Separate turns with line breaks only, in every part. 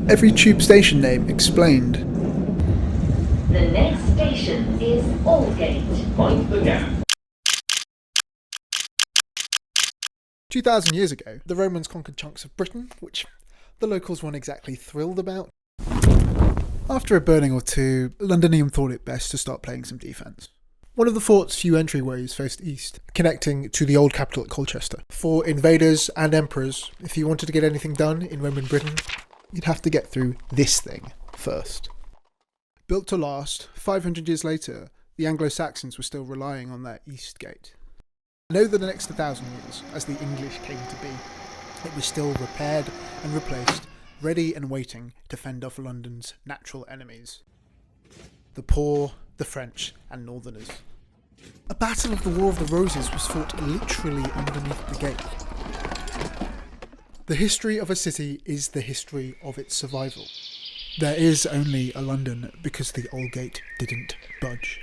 Every tube station name explained.
The next station is Aldgate.
Mind the gap.
2,000 years ago, the Romans conquered chunks of Britain, which the locals weren't exactly thrilled about. After a burning or two, Londonium thought it best to start playing some defence. One of the fort's few entryways faced east, connecting to the old capital at Colchester. For invaders and emperors, if you wanted to get anything done in Roman Britain, you'd have to get through this thing first. Built to last, 500 years later, the Anglo-Saxons were still relying on their east gate. And over the next 1,000 years, as the English came to be, it was still repaired and replaced, ready and waiting to fend off London's natural enemies. The poor, the French, and Northerners. A battle of the War of the Roses was fought literally underneath the gate. The history of a city is the history of its survival. There is only a London because the Aldgate didn't budge.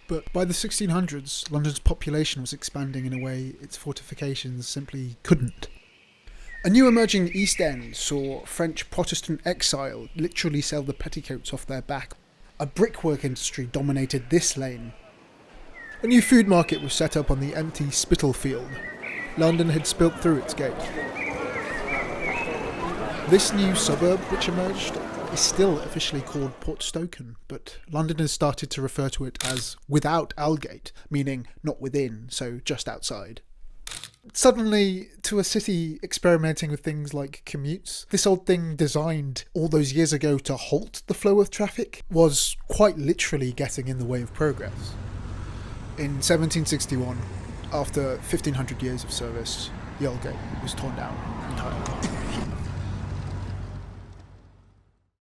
But by the 1600s, London's population was expanding in a way its fortifications simply couldn't. A new emerging East End saw French Protestant exile literally sell the petticoats off their back. A brickwork industry dominated this lane. A new food market was set up on the empty Spitalfield. London had spilt through its gate. This new suburb which emerged is still officially called Portstoken, but Londoners started to refer to it as without Aldgate, meaning not within, so just outside. Suddenly, to a city experimenting with things like commutes, this old thing designed all those years ago to halt the flow of traffic was quite literally getting in the way of progress. In 1761, after 1,500 years of service, the Aldgate was torn down entirely.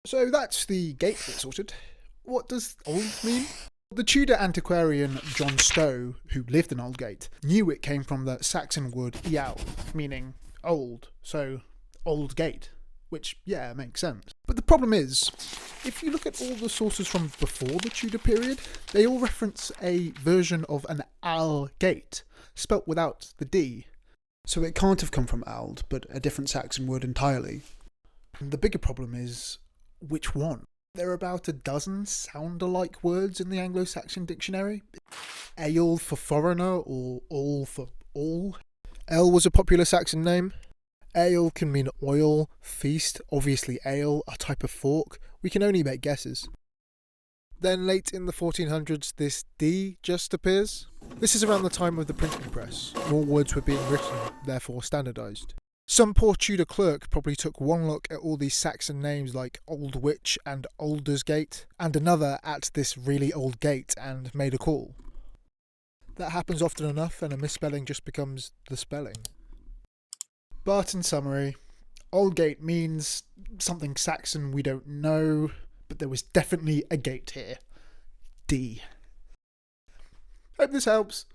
So that's the gate bit sorted. What does old mean? The Tudor antiquarian John Stowe, who lived in Aldgate, knew it came from the Saxon word ial, meaning old, so Old Gate, which, yeah, makes sense. But the problem is, if you look at all the sources from before the Tudor period, they all reference a version of an al gate, spelt without the D. So it can't have come from Ald, but a different Saxon word entirely. And the bigger problem is, which one? There are about a dozen sound-alike words in the Anglo-Saxon dictionary. Ale for foreigner, or all for all. Ale was a popular Saxon name. Ale can mean oil, feast, obviously ale, a type of fork. We can only make guesses. Then late in the 1400s, this D just appears. This is around the time of the printing press. More words were being written, therefore standardised. Some poor Tudor clerk probably took one look at all these Saxon names like Old Witch and Aldersgate, and another at this really old gate and made a call. That happens often enough and a misspelling just becomes the spelling. But in summary, Aldgate means something Saxon we don't know, but there was definitely a gate here. D. Hope this helps.